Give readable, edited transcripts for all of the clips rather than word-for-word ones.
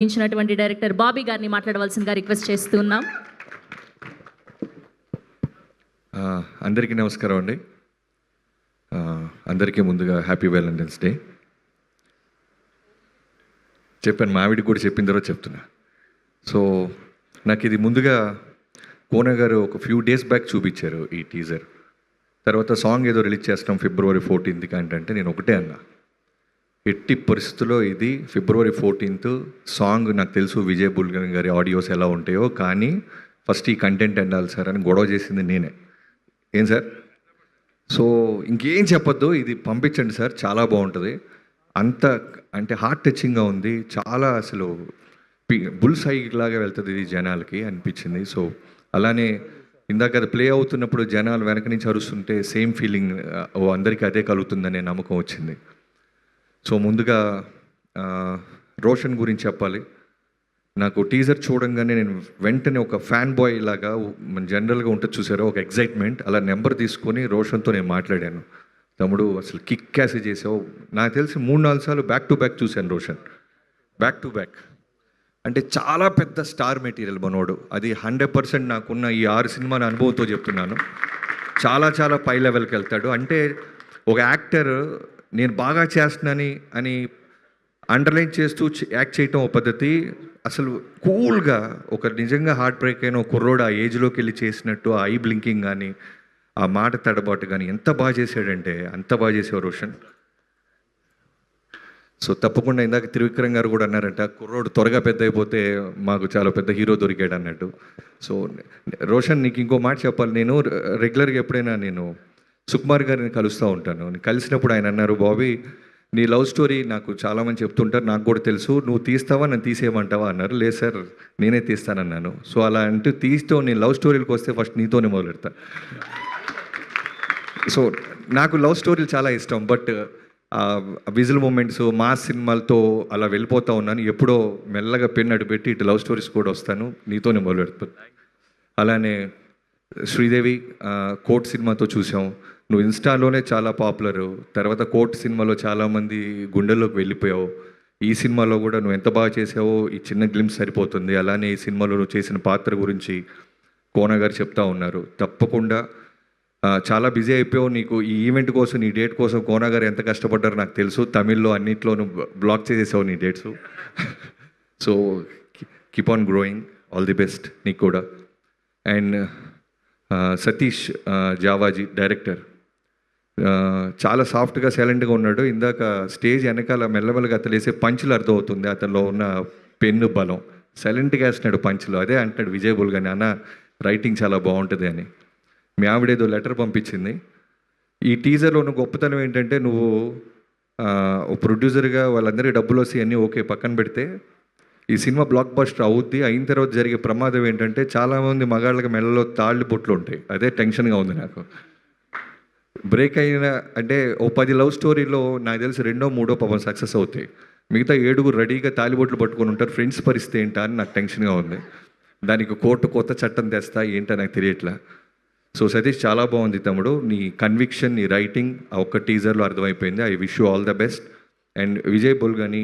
ఇచ్చినటువంటి డైరెక్టర్ బాబీ గారిని మాట్లాడవలసిందిగా రిక్వెస్ట్ చేస్తున్నాం. అందరికీ నమస్కారం అండి. అందరికీ ముందుగా హ్యాపీ వ్యాలంటైన్స్ డే. చెప్పాను, మా ఆవిడికి కూడా చెప్పిన తర్వాత చెప్తున్నా. సో నాకు ఇది ముందుగా కోన గారు ఒక ఫ్యూ డేస్ బ్యాక్ చూపించారు ఈ టీజర్. తర్వాత సాంగ్ ఏదో రిలీజ్ చేస్తాం February 14th అంటే నేను ఒకటే అన్నా, ఎట్టి పరిస్థితుల్లో ఇది February 14th సాంగ్ నాకు తెలుసు విజయ్ బుల్గన్ గారి ఆడియోస్ ఎలా ఉంటాయో, కానీ ఫస్ట్ ఈ కంటెంట్ ఎండాలి సార్ అని గొడవ చేసింది నేనే. ఏం సార్, సో ఇంకేం చెప్పొద్దు, ఇది పంపించండి సార్, చాలా బాగుంటుంది. అంత అంటే హార్ట్ టచింగ్గా ఉంది, చాలా అసలు బుల్ సైడ్ లాగా వెళ్తుంది ఇది జనాలకి అనిపించింది. సో అలానే ఇందాక అది ప్లే అవుతున్నప్పుడు జనాలు వెనక నుంచి అరుస్తుంటే సేమ్ ఫీలింగ్ అందరికీ అదే కలుగుతుందనే నమ్మకం వచ్చింది. సో ముందుగా రోషన్ గురించి చెప్పాలి. నాకు టీజర్ చూడంగానే నేను వెంటనే ఒక ఫ్యాన్ బాయ్ లాగా మన జనరల్గా ఉంటుంది చూసారో, ఒక ఎగ్జైట్మెంట్, అలా నెంబర్ తీసుకొని రోషన్తో నేను మాట్లాడాను. తమ్ముడు అసలు కిక్ క్యాసి చేసావు. నాకు తెలిసి 3-4 సార్లు బ్యాక్ టు బ్యాక్ చూశాను రోషన్, బ్యాక్ టు బ్యాక్. అంటే చాలా పెద్ద స్టార్ మెటీరియల్ మనోడు. అది 100% నాకున్న ఈ 6 సినిమాల అనుభవంతో చెప్తున్నాను. చాలా చాలా పై లెవెల్కి వెళ్తాడు. అంటే ఒక యాక్టర్ నేను బాగా చేస్తున్నానని అని అండర్లైన్ చేస్తూ యాక్ట్ చేయటం ఒక పద్ధతి, అసలు కూల్గా ఒక నిజంగా హార్ట్ బ్రేక్ అయిన ఒక కుర్రోడు ఆ ఏజ్లోకి వెళ్ళి చేసినట్టు ఆ ఐ బ్లింకింగ్ కానీ ఆ మాట తడబాటు కానీ ఎంత బాగా చేశాడంటే అంత బాగా చేసావు రోషన్. సో తప్పకుండా ఇందాక త్రివిక్రమ్ గారు కూడా అన్నారంట, కుర్రోడు త్వరగా పెద్ద అయిపోతే మాకు చాలా పెద్ద హీరో దొరికాడు అన్నట్టు. సో రోషన్, నీకు ఇంకో మాట చెప్పాలి. నేను రెగ్యులర్గా ఎప్పుడైనా నేను సుకుమార్ గారిని కలుస్తూ ఉంటాను. కలిసినప్పుడు ఆయన అన్నారు, బాబీ నీ లవ్ స్టోరీ నాకు చాలామంది చెప్తుంటారు, నాకు కూడా తెలుసు, నువ్వు తీస్తావా నన్ను తీసేయమంటావా అన్నారు. లేదు సార్ నేనే తీస్తానన్నాను. సో అలా అంటూ తీస్తూ నేను లవ్ స్టోరీలకు వస్తే ఫస్ట్ నీతోనే మొదలెడతా. సో నాకు లవ్ స్టోరీలు చాలా ఇష్టం, బట్ విజువల్ మూమెంట్స్ మాస్ సినిమాలతో అలా వెళ్ళిపోతూ ఉన్నాను. ఎప్పుడో మెల్లగా పెన్ అడుపెట్టి ఇటు లవ్ స్టోరీస్ కూడా వస్తాను, నీతోనే మొదలెడతాను. అలానే శ్రీదేవి కోర్ట్ సినిమాతో చూసాం. నువ్వు ఇన్స్టాలోనే చాలా పాపులరు, తర్వాత కోర్ట్ సినిమాలో చాలామంది గుండెల్లోకి వెళ్ళిపోయావు. ఈ సినిమాలో కూడా నువ్వు ఎంత బాగా చేసావో ఈ చిన్న గ్లిమ్స్ సరిపోతుంది. అలానే ఈ సినిమాలో నువ్వు చేసిన పాత్ర గురించి కోన గారు చెప్తా ఉన్నారు. తప్పకుండా చాలా బిజీ అయిపోయావు. నీకు ఈ ఈవెంట్ కోసం నీ డేట్ కోసం కోన గారు ఎంత కష్టపడ్డారో నాకు తెలుసు. తమిళ్లో అన్నింటిలో నువ్వు బ్లాక్ చేసేసావు నీ dates. So keep on growing, all the best నీకు కూడా. అండ్ సతీష్ జావాజీ డైరెక్టర్ చాలా సాఫ్ట్గా సైలెంట్గా ఉన్నాడు. ఇందాక స్టేజ్ వెనకాల మెల్లమెల్లగా అతను వేసే పంచులు అర్థమవుతుంది అతనిలో ఉన్న పెన్ను బలం. సైలెంట్గా వేస్తున్నాడు పంచులు. అదే అంటున్నాడు విజయ్ బుల్గన్, అన్న రైటింగ్ చాలా బాగుంటుంది అని. మీ ఆవిడేదో లెటర్ పంపించింది. ఈ టీజర్లో ఉన్న గొప్పతనం ఏంటంటే, నువ్వు ప్రొడ్యూసర్గా వాళ్ళందరికీ డబ్బులు వస్తాయి అన్నీ ఓకే పక్కన పెడితే, ఈ సినిమా బ్లాక్ బస్టర్ అవుద్ది. అయిన తర్వాత జరిగే ప్రమాదం ఏంటంటే, చాలామంది మగాళ్ళకి మెడలో తాళ్ళు బొట్లు ఉంటాయి. అదే టెన్షన్గా ఉంది నాకు. బ్రేక్ అయిన అంటే ఓ 10 లవ్ స్టోరీలో నాకు తెలిసి 2, 3 పాపం సక్సెస్ అవుతాయి. మిగతా 7 రెడీగా తాలిబొట్లు పట్టుకొని ఉంటారు. ఫ్రెండ్స్ పరిస్థితి ఏంటా అని నాకు టెన్షన్గా ఉంది. దానికి కోర్టు కొత్త చట్టం తెస్తా ఏంటో నాకు తెలియట్లా. సో సతీష్, చాలా బాగుంది తమ్ముడు. నీ కన్విక్షన్, నీ రైటింగ్ ఆ ఒక్క టీజర్లో అర్థమైపోయింది. I wish you all the best. And Vijay Bulganin,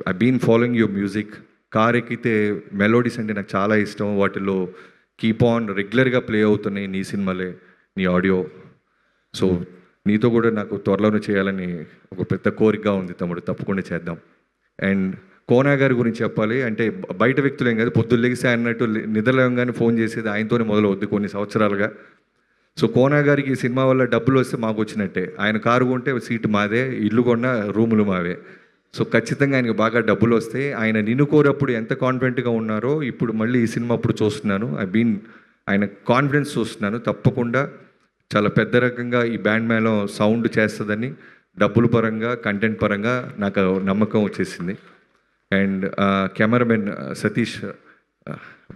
I been following your music. Car ఎక్కితే మెలోడీస్ అంటే నాకు చాలా ఇష్టం. వాటిలో కీప్ ఆన్ రెగ్యులర్గా ప్లే అవుతున్నాయి నీ సినిమాలే, నీ ఆడియో. సో నీతో కూడా నాకు త్వరలోనే చేయాలని ఒక పెద్ద కోరికగా ఉంది తమ్ముడు, తప్పకుండా చేద్దాం. అండ్ కోన గారి గురించి చెప్పాలి అంటే, బయట వ్యక్తులేం కాదు, పొద్దున్న లెగిసి అన్నట్టు నిద్రలేగానే ఫోన్ చేసేది ఆయనతోనే మొదలవుద్ది కొన్ని సంవత్సరాలుగా. సో కోన గారికి ఈ సినిమా వల్ల డబ్బులు వస్తే మాకు వచ్చినట్టే. ఆయన కారు కొంటే సీటు మాదే, ఇల్లు కొన్న రూములు మావే. సో ఖచ్చితంగా ఆయనకు బాగా డబ్బులు వస్తాయి. ఆయన నిన్ను కోరప్పుడు ఎంత కాన్ఫిడెంట్గా ఉన్నారో ఇప్పుడు మళ్ళీ ఈ సినిమా అప్పుడు చూస్తున్నాను. ఆయన కాన్ఫిడెన్స్ చూస్తున్నాను. తప్పకుండా చాలా పెద్ద రకంగా ఈ బ్యాండ్ మేళం సౌండ్ చేస్తుందని డబ్బుల పరంగా కంటెంట్ పరంగా నాకు నమ్మకం వచ్చేసింది. And cameraman Satish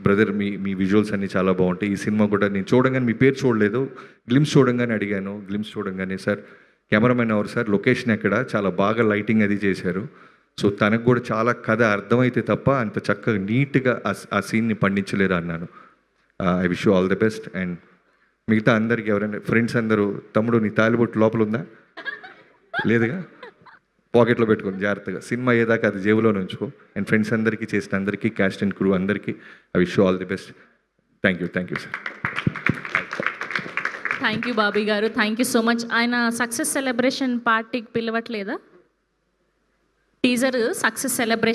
brother, me visuals అన్నీ చాలా బాగుంటాయి. ఈ సినిమా కూడా నేను చూడంగానే, మీ పేరు చూడలేదు, గ్లిమ్స్ చూడంగానే అడిగాను. గ్లిమ్స్ చూడంగానే సార్ కెమెరామెన్ ఎవరు సార్, లొకేషన్ ఎక్కడ, చాలా బాగా లైటింగ్ అది చేశారు. సో తనకు కూడా చాలా కథ అర్థమైతే తప్ప అంత చక్కగా నీట్గా ఆ సీన్ని పండించలేరు అన్నాను. I wish you all the best. And మిగతా అందరికి ఎవరైనా ఫ్రెండ్స్ అందరూ, తమ్ముడు నీ తాలిబొట్టు లోపల ఉందా? లేదుగా? పాకెట్లో పెట్టుకొని జాగ్రత్తగా సినిమా అయ్యేదాకా అది జేబులో ఉంచుకో. అండ్ ఫ్రెండ్స్ అందరికీ చేసిన అందరికీ క్యాస్ట్ అండ్ క్రూ అందరికీ I wish all the best. Thank you sir. Thank you Bobby గారు, థ్యాంక్ యూ సో మచ్. ఆయన సక్సెస్ సెలబ్రేషన్ పార్టీకి పిలవట్లేదా? Teaser success celebration